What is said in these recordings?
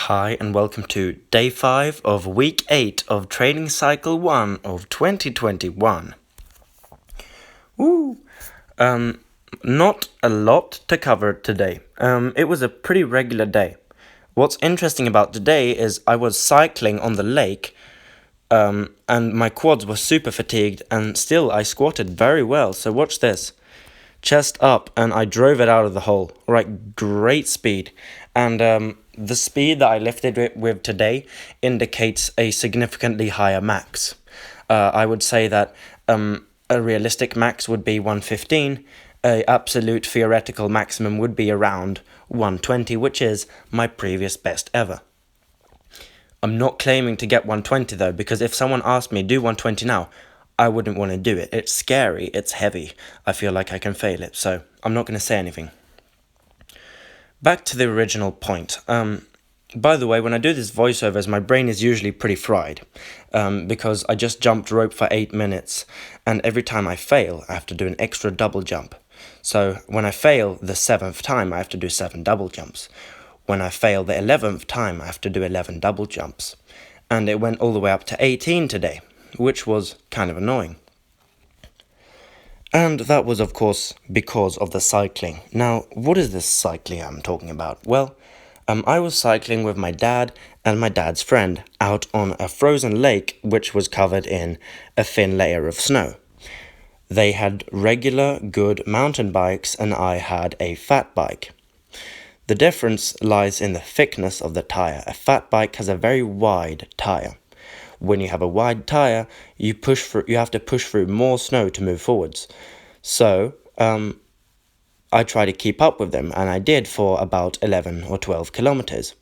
Hi and welcome to day 5 of week 8 of training cycle 1 of 2021. Woo! Not a lot to cover today. It was a pretty regular day. What's interesting about today is I was cycling on the lake, and my quads were super fatigued, and still I squatted very well. So watch this. Chest up, and I drove it out of the hole. Right, great speed. And the speed that I lifted it with today indicates a significantly higher max. I would say that a realistic max would be 115. A absolute theoretical maximum would be around 120, which is my previous best ever. I'm not claiming to get 120 though, because if someone asked me, do 120 now, I wouldn't want to do it. It's scary, it's heavy. I feel like I can fail it, so I'm not going to say anything. Back to the original point. By the way, when I do these voiceovers, my brain is usually pretty fried, because I just jumped rope for 8 minutes, and every time I fail, I have to do an extra double jump. So when I fail the 7th time, I have to do 7 double jumps. When I fail the 11th time, I have to do 11 double jumps. And it went all the way up to 18 today, which was kind of annoying. And that was, of course, because of the cycling. Now, what is this cycling I'm talking about? Well, I was cycling with my dad and my dad's friend out on a frozen lake which was covered in a thin layer of snow. They had regular, good mountain bikes and I had a fat bike. The difference lies in the thickness of the tire. A fat bike has a very wide tire. When you have a wide tire, you have to push through more snow to move forwards. So, I try to keep up with them, and I did for about 11 or 12 kilometers.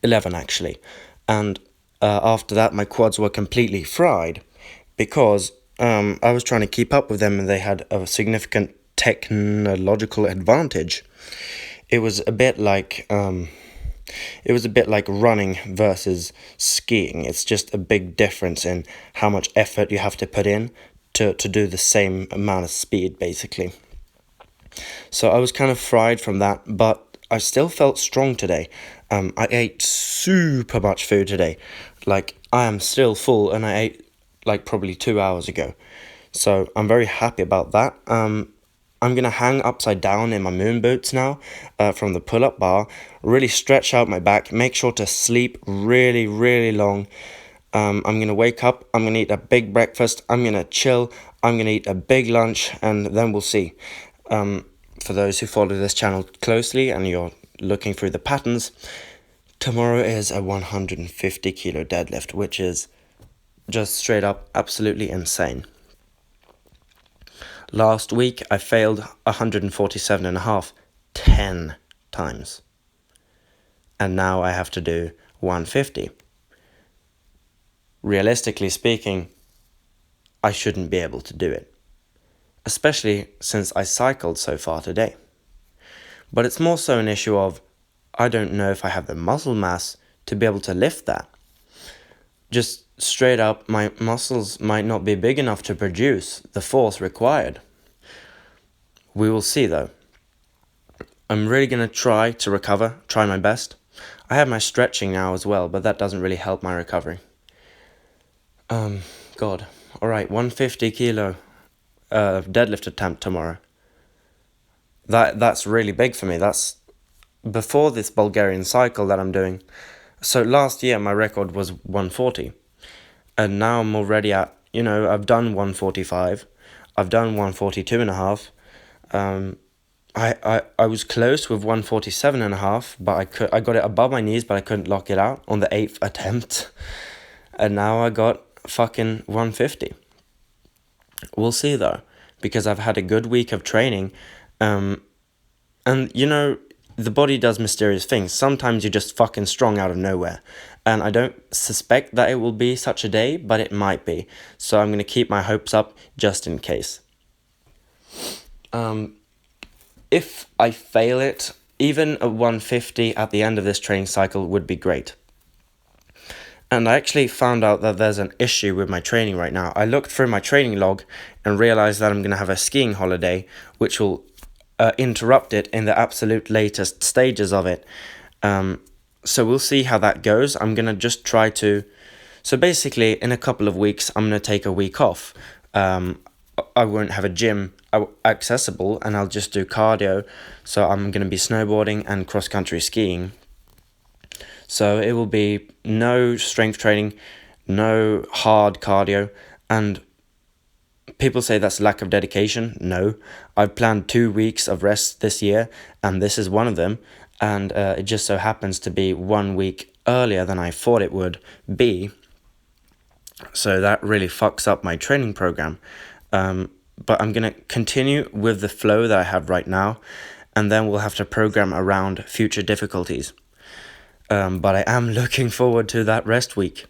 11 actually. And after that, my quads were completely fried because I was trying to keep up with them and they had a significant technological advantage. It was a bit like running versus skiing. It's just a big difference in how much effort you have to put in to do the same amount of speed, basically. So I was kind of fried from that, but I still felt strong today. I ate super much food today. Like, I am still full, and I ate like probably 2 hours ago. So I'm very happy about that. I'm going to hang upside down in my moon boots now from the pull-up bar, really stretch out my back, make sure to sleep really, really long. I'm going to wake up, I'm going to eat a big breakfast, I'm going to chill, I'm going to eat a big lunch, and then we'll see. For those who follow this channel closely and you're looking through the patterns, tomorrow is a 150 kilo deadlift, which is just straight up absolutely insane. Last week, I failed 147.5 10 times. And now I have to do 150. Realistically speaking, I shouldn't be able to do it. Especially since I cycled so far today. But it's more so an issue of, I don't know if I have the muscle mass to be able to lift that. Just straight up, my muscles might not be big enough to produce the force required. We will see though. I'm really going to try to recover, try my best. I have my stretching now as well, but that doesn't really help my recovery. God. Alright, 150 kilo deadlift attempt tomorrow. That's really big for me. That's before this Bulgarian cycle that I'm doing. So last year my record was 140. And now I'm already at, I've done 145. I've done 142.5. I was close with 147.5, but I got it above my knees, but I couldn't lock it out on the 8th attempt. And now I got fucking 150. We'll see though, because I've had a good week of training. And the body does mysterious things. Sometimes you're just fucking strong out of nowhere. And I don't suspect that it will be such a day, but it might be. So I'm going to keep my hopes up just in case. If I fail it, even a 150 at the end of this training cycle would be great. And I actually found out that there's an issue with my training right now. I looked through my training log and realized that I'm going to have a skiing holiday, which will interrupt it in the absolute latest stages of it. So we'll see how that goes. I'm gonna just try to. So basically, in a couple of weeks, I'm gonna take a week off. I won't have a gym accessible, and I'll just do cardio. So I'm gonna be snowboarding and cross country skiing. So it will be no strength training, no hard cardio, and people say that's lack of dedication. No, I've planned 2 weeks of rest this year, and this is one of them. And it just so happens to be 1 week earlier than I thought it would be. So that really fucks up my training program. But I'm going to continue with the flow that I have right now, and then we'll have to program around future difficulties. But I am looking forward to that rest week.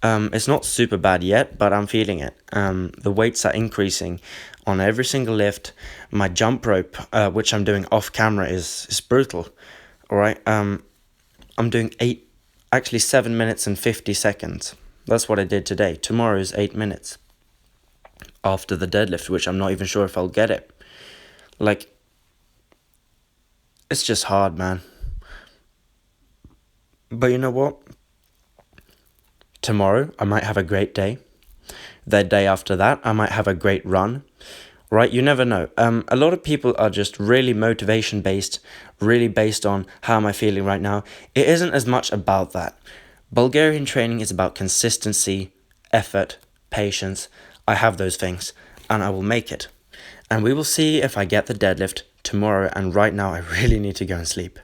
It's not super bad yet, but I'm feeling it. The weights are increasing on every single lift. My jump rope, which I'm doing off camera, is brutal. All right. I'm doing 7 minutes and 50 seconds. That's what I did today. Tomorrow is 8 minutes after the deadlift, which I'm not even sure if I'll get it. Like, it's just hard, man. But you know what? Tomorrow, I might have a great day. The day after that, I might have a great run. Right? You never know. A lot of people are just really motivation based, really based on how am I feeling right now. It isn't as much about that. Bulgarian training is about consistency, effort, patience. I have those things, and I will make it. And we will see if I get the deadlift tomorrow, and right now I really need to go and sleep.